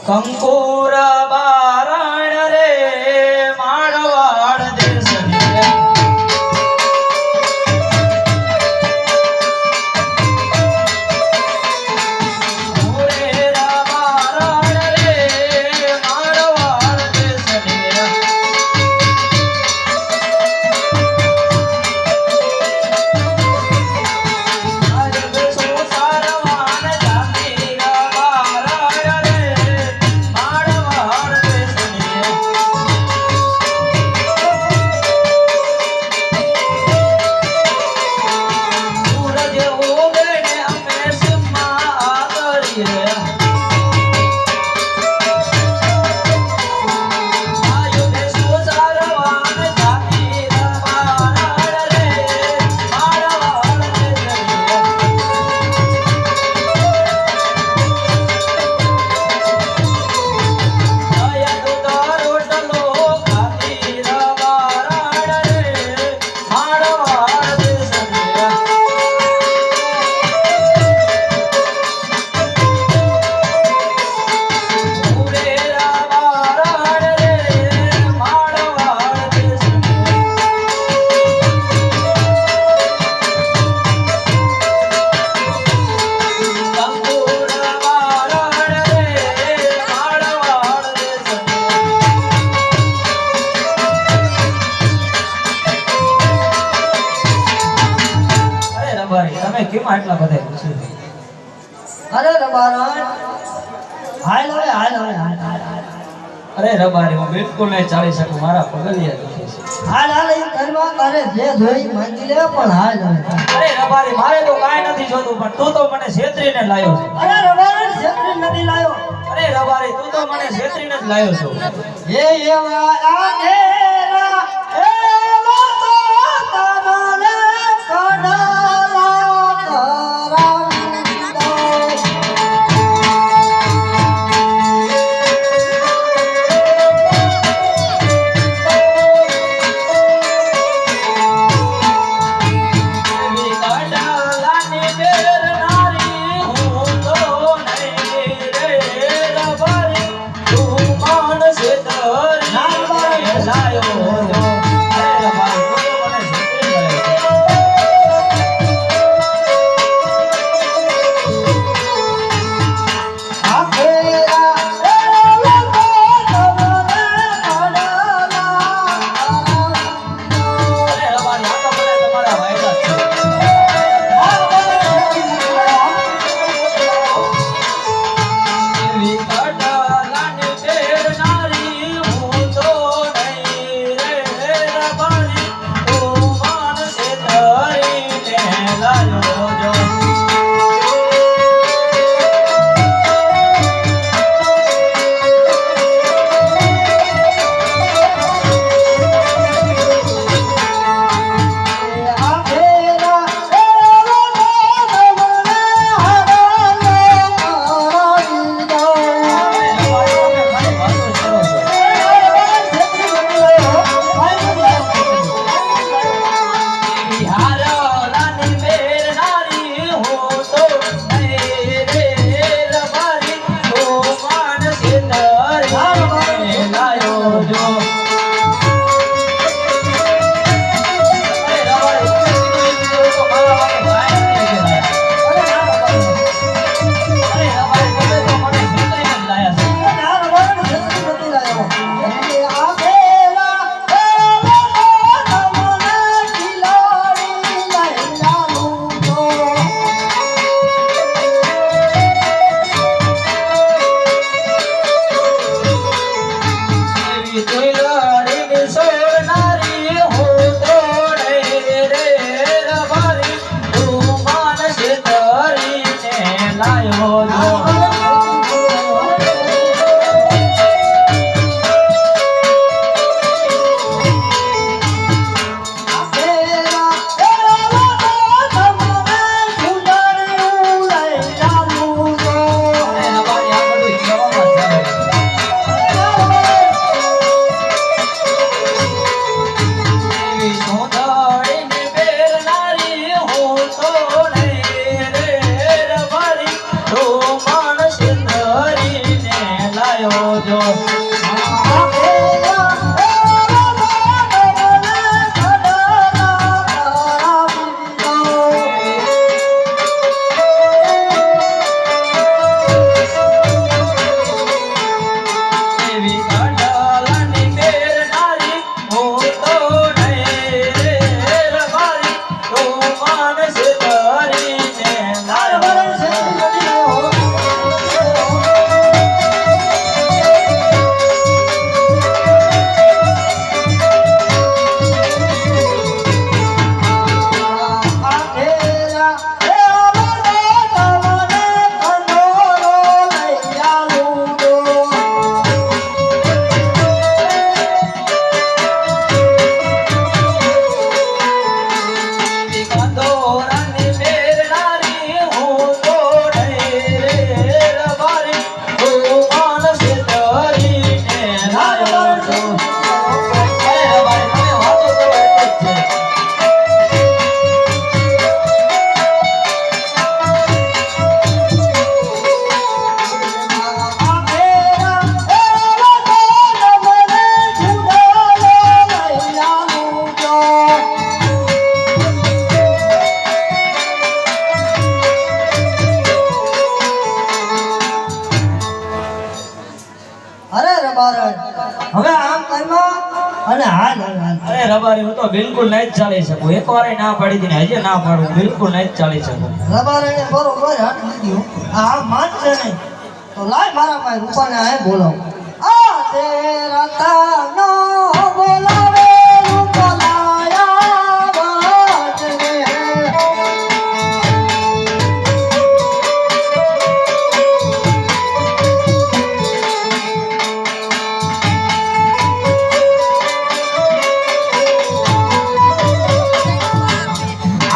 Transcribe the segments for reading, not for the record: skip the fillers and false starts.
કંકુર બારણ રે મારવાડ દેશની મોરેરા બારણ રે મારવાડ દેશની આજ બેસો સારવાન જાતી બારણ રે મારવાડ દેશની સૂરજ ઉગે ને અમે સીમા આગળીએ આયુ બેસો સારવાન જાતી બારણ રે મારવાડ દેશની આયા દૂધ રોટલો ખાતી બારણ રે મારવાડ દેશની મોરેરા બારણ રે મારવાડ દેશની કંકુર બારણ રે મારવાડ દેશની અરે રબારી તમે કેમ આટલા બધા પૂછ્યું અરે રબારણ હાલ હવે અરે રબારી હું બિલકુલ નહીં ચાલી શકું મારા પગલિયા દુખે છે હાલ ઈ કરવા તારે જે જોઈ માંગી લે પણ હાલ હવે અરે રબારી મારે તો કાંઈ નથી જોતું પણ તું તો મને છેતરીને જ લાયો છે અરે રબારણ છેતરી નથી લાયો અરે રબારી તું તો મને છેતરીને જ લાયો છો એ એવા આધેરા એવા તો તનલે કડાલા કરાંદો એવી કડાલાની બેરનારી હું તો નહીં રે રબારી તું માન છેતરીને લાયો રબારી હું તો બિલકુલ નહીં જ ચાલી શકું. એકવાર ના પાડી દીધી, હજી ના પાડું, બિલકુલ નહીં જ ચાલી શકું. રબારીને બરોબર હાથ લીધી. આ માનશે નહીં તો લાય મારા ભાઈ રૂપાને આ બોલાવો. આ તેરા તાનો બોલાવે રૂપલાયા વાજને.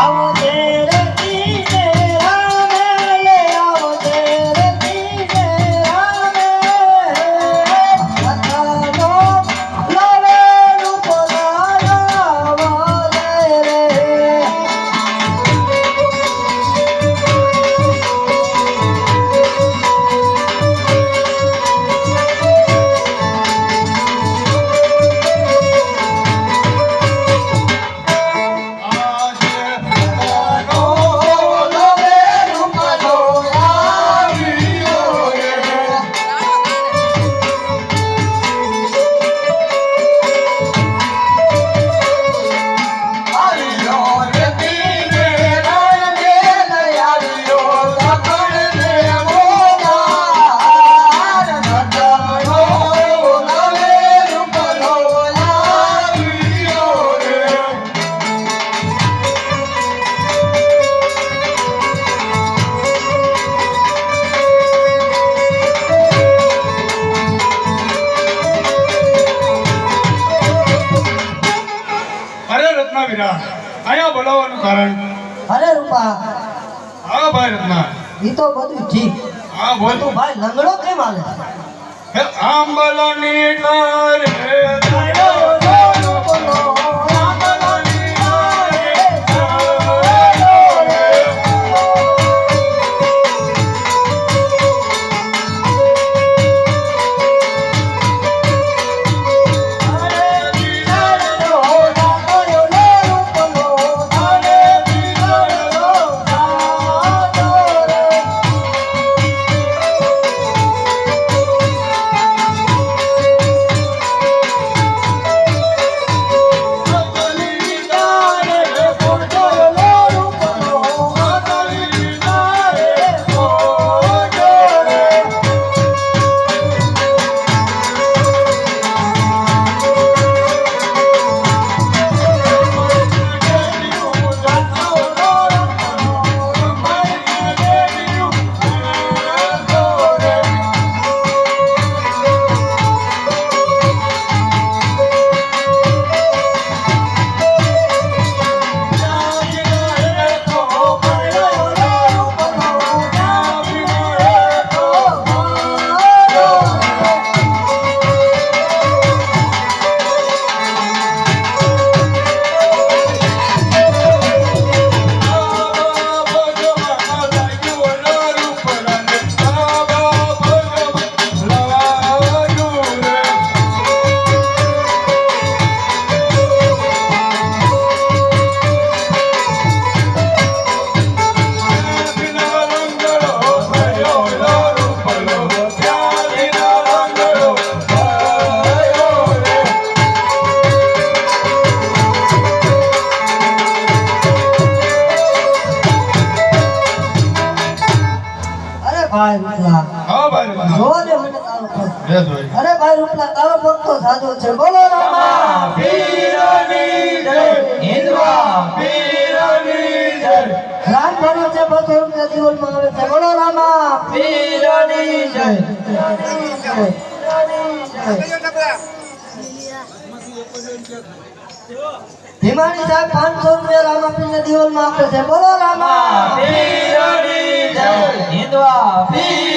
આવો તેરે દીને રામે લે આવો તેરે દીને રામે. રતાનો લાવે રૂપલાયા વાલે રે. અરે રત્નાવીરા, અહીંયા બોલાવવાનું કારણ? અરે રૂપા હા ભાઈ રત્ના, ઈ તો બધું ઠીક. હા બોલ. તું ભાઈ લંગડો કેમ હાલે? હે આંબલાની ડારે બોલો, બોલો, આંબલાની ડારે ભાઈ રૂપલા. હા ભાઈ રત્ના. જો ને મને તારો પગ. બે જોઈ. અરે ભાઈ રૂપલા તારો પગ તો સાજો છે. બોલો રામા પીરની જય, હિન્દવા પીરની જય, રામ ભરો છે બધો રૂપિયા જીવનમાં આવે છે. બોલો રામા પીરની જય. ભીમાણી સાહેબ 500 રૂપિયા રામાપીરના દીવલમાં આપે છે. બોલો રામા પીરની જય, હિન્દવા પીરની